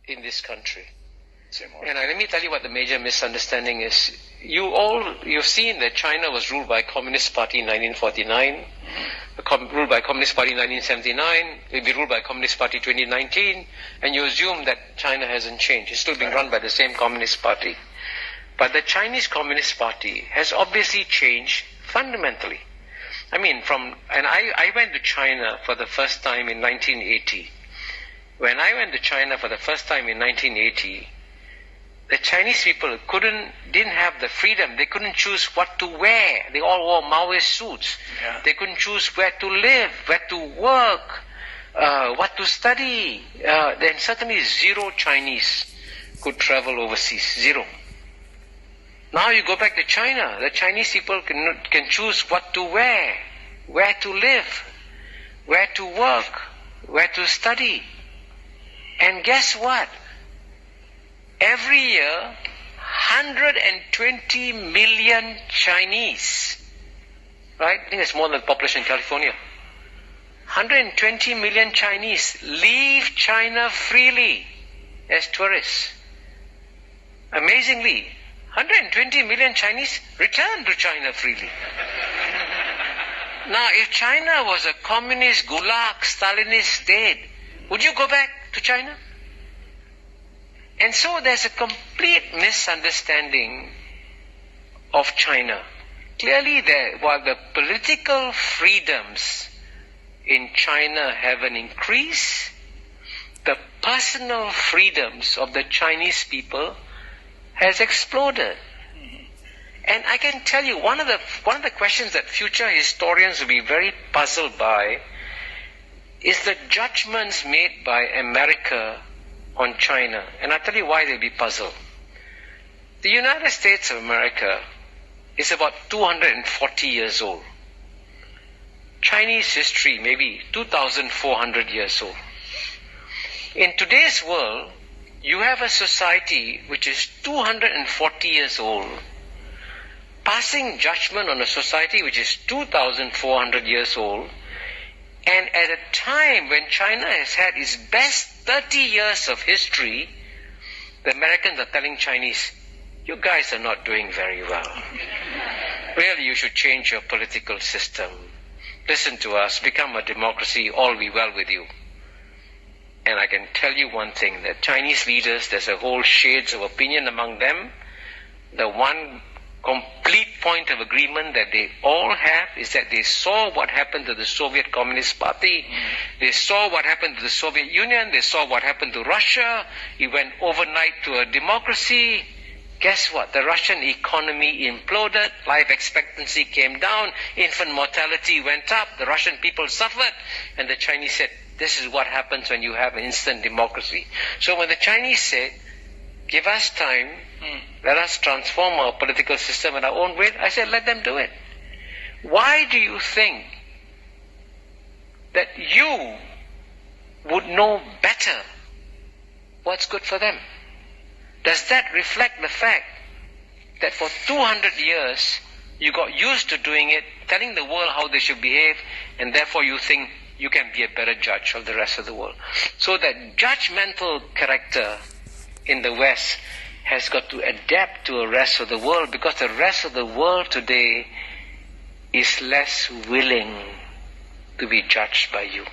in this country. And let me tell you what the major misunderstanding is. You've seen that China was ruled by Communist Party in 1949, ruled by Communist Party in 1979, will be ruled by Communist Party 2019, and you assume that China hasn't changed. It's still being run by the same Communist Party. But the Chinese Communist Party has obviously changed fundamentally. I mean, I went to China for the first time in 1980. When I went to China for the first time in 1980, the Chinese people didn't have the freedom. They couldn't choose what to wear. They all wore Maoist suits. Yeah. They couldn't choose where to live, where to work, what to study. Then certainly zero Chinese could travel overseas. Zero. Now you go back to China. The Chinese people can choose what to wear, where to live, where to work, where to study. And guess what? Every year, 120 million Chinese, right? I think it's more than the population in California. 120 million Chinese leave China freely as tourists. Amazingly, 120 million Chinese return to China freely. Now, if China was a communist, gulag, Stalinist state, would you go back to China? And so there's a complete misunderstanding of China. Clearly, while the political freedoms in China have an increase, the personal freedoms of the Chinese people has exploded. And I can tell you, one of the questions that future historians will be very puzzled by is the judgments made by America on China. And I'll tell you why they'll be puzzled. The United States of America is about 240 years old. Chinese history maybe 2,400 years old. In today's world, you have a society which is 240 years old, passing judgment on a society which is 2,400 years old, and at a time when China has had its best 30 years of history, the Americans are telling Chinese, you guys are not doing very well. Really, you should change your political system. Listen to us, become a democracy, all will be well with you. And I can tell you one thing, that Chinese leaders, there's a whole shades of opinion among them. The one complete point of agreement that they all have is that they saw what happened to the Soviet Communist Party. They saw what happened to the Soviet Union. They saw what happened to Russia. It went overnight to a democracy. Guess what? The Russian economy imploded. Life expectancy came down. Infant mortality went up. The Russian people suffered. And the Chinese said, this is what happens when you have an instant democracy. So when the Chinese said, give us time, let us transform our political system in our own way, I said, let them do it. Why do you think that you would know better what's good for them? Does that reflect the fact that for 200 years you got used to doing it, telling the world how they should behave, and therefore you think you can be a better judge of the rest of the world? So that judgmental character in the West has got to adapt to the rest of the world, because the rest of the world today is less willing to be judged by you.